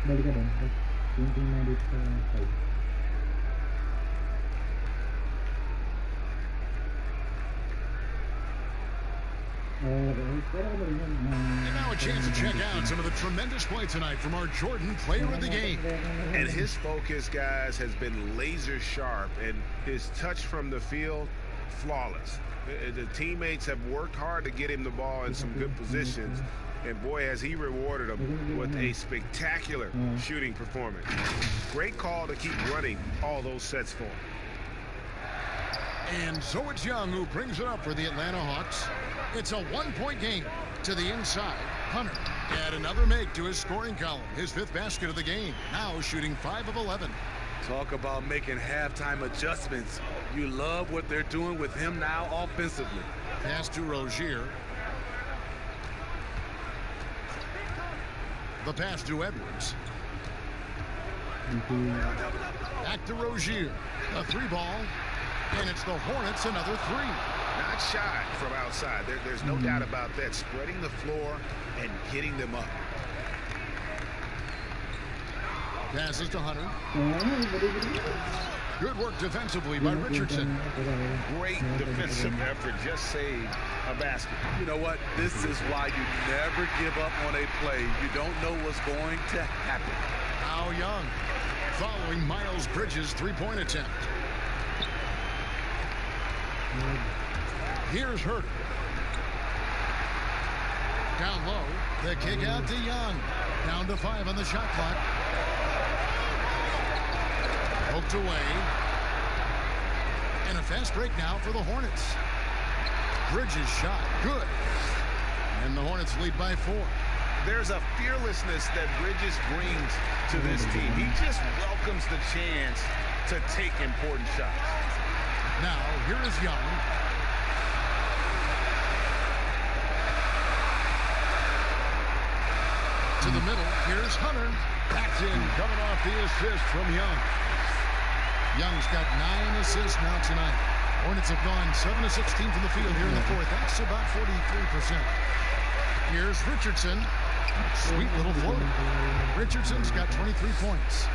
Speaker 1: Balik ka doon. Yung na dito sa side.
Speaker 2: And now a chance to check out some of the tremendous play tonight from our Jordan player of the game.
Speaker 3: And his focus, guys, has been laser sharp, and his touch from the field, flawless. The teammates have worked hard to get him the ball in some good positions, and boy, has he rewarded them with a spectacular shooting performance. Great call to keep running all those sets for him.
Speaker 2: And so it's Young who brings it up for the Atlanta Hawks. It's a one-point game. To the inside, Hunter add another make to his scoring column. His 5th basket of the game. Now shooting 5 of 11.
Speaker 4: Talk about making halftime adjustments. You love what they're doing with him now offensively.
Speaker 2: Pass to Rozier. The pass to Edwards. Back to Rozier. A 3-ball. And it's the Hornets another 3.
Speaker 3: Not shy from outside. There's no doubt about that. Spreading the floor and getting them up.
Speaker 2: Passes to Hunter. Good work defensively by Richardson.
Speaker 3: Great defensive effort. Just saved a basket.
Speaker 4: You know what? This is why you never give up on a play. You don't know what's going to happen.
Speaker 2: Now Young following Miles Bridges' 3-point attempt. Here's Hurt. Down low. The kick out to Young. Down to 5 on the shot clock. Poked away. And a fast break now for the Hornets. Bridges shot. Good. And the Hornets lead by 4.
Speaker 3: there's a fearlessness that Bridges brings to this team. He just welcomes the chance to take important shots.
Speaker 2: Now, here is Young. To the middle, here's Hunter. That's in, coming off the assist from Young. Young's got 9 assists now tonight. Hornets have gone 7 of 16 from the field here in the fourth. That's about 43%. Here's Richardson. Sweet little floater. Richardson's got 23 points.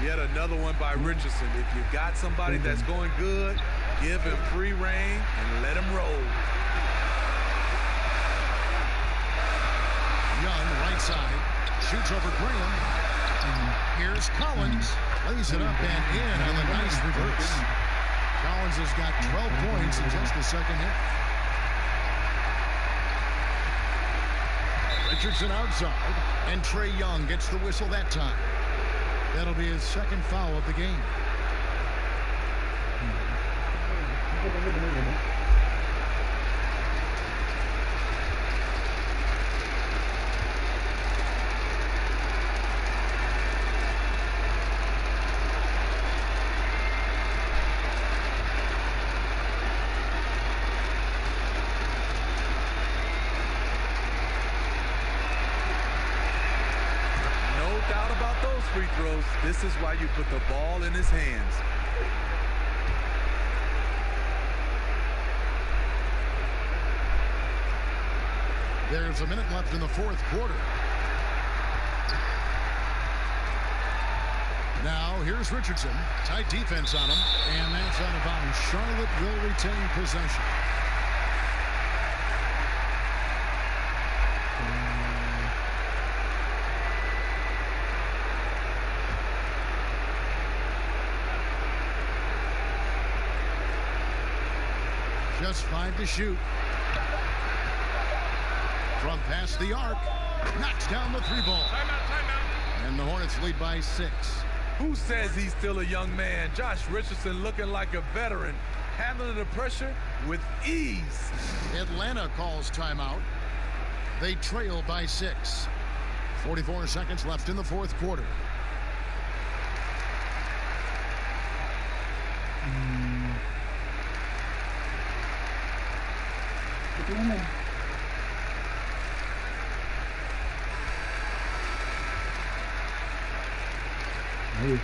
Speaker 4: Yet another one by Richardson. If you got somebody that's going good, give him free reign and let him roll.
Speaker 2: Young, right side, shoots over Graham. Here's Collins. Lays it up and in on the nice reverse. Collins has got 12 points in just the second hit. Richardson outside, and Trae Young gets the whistle that time. That'll be his second foul of the game.
Speaker 4: Free throws. This is why you put the ball in his hands.
Speaker 2: There's a minute left in the fourth quarter. Now here's Richardson. Tight defense on him, and that's out of bounds. Charlotte will retain possession. Just 5 to shoot. From past the arc. Knocks down the 3-ball. And the Hornets lead by 6.
Speaker 4: Who says he's still a young man? Josh Richardson looking like a veteran. Handling the pressure with ease.
Speaker 2: Atlanta calls timeout. They trail by 6. 44 seconds left in the fourth quarter.
Speaker 1: Hey.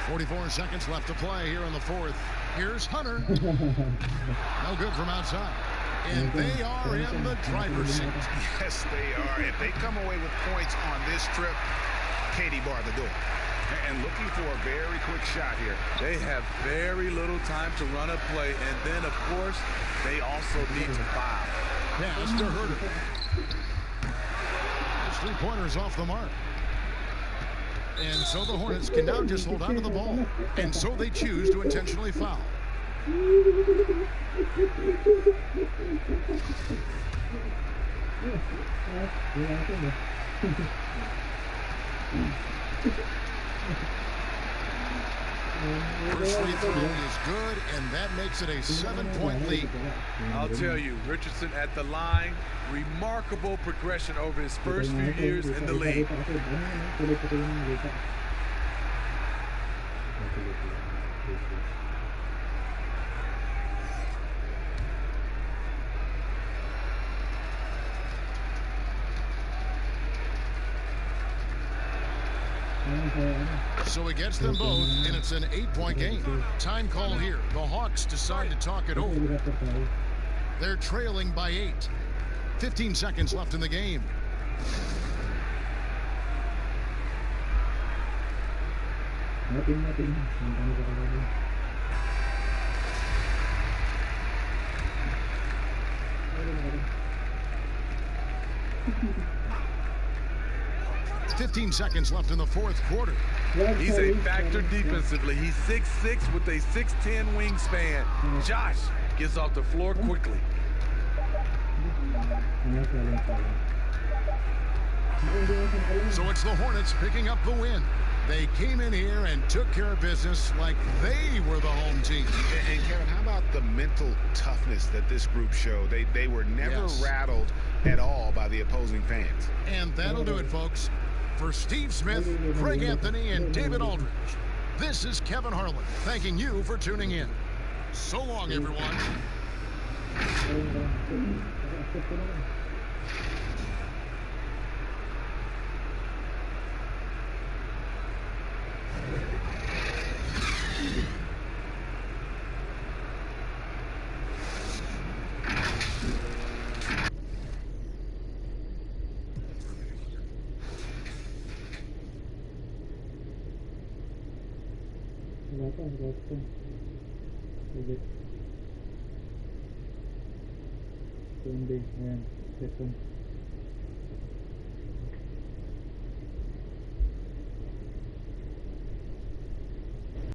Speaker 2: 44 seconds left to play here in the fourth. Here's Hunter. No good from outside. And they are in the driver's seat.
Speaker 3: Yes, they are. If they come away with points on this trip, Katie barred the door. And looking for a very quick shot here.
Speaker 4: They have very little time to run a play. And then, of course, they also need to foul.
Speaker 2: Pass to Herter. His three-pointer's off the mark. And so the Hornets can now just hold on to the ball. And so they choose to intentionally foul. First free throw is good, and that makes it a 7-point lead.
Speaker 4: I'll tell you, Richardson at the line, remarkable progression over his first few years in the league.
Speaker 2: So he gets them both, and it's an 8-point game. Time call here. The Hawks decide to talk it over. They're trailing by 8. 15 seconds left in the game.
Speaker 1: Nothing.
Speaker 2: 15 seconds left in the fourth quarter.
Speaker 4: He's a factor defensively. He's 6'6" with a 6'10" wingspan. Josh gets off the floor quickly.
Speaker 2: So it's the Hornets picking up the win. They came in here and took care of business like they were the home team.
Speaker 3: And Kevin, how about the mental toughness that this group showed? They were never rattled at all by the opposing fans.
Speaker 2: And that'll do it, folks. For Steve Smith, Craig Anthony, and David Aldridge, this is Kevin Harlan thanking you for tuning in. So long, everyone.
Speaker 1: Ayan, second.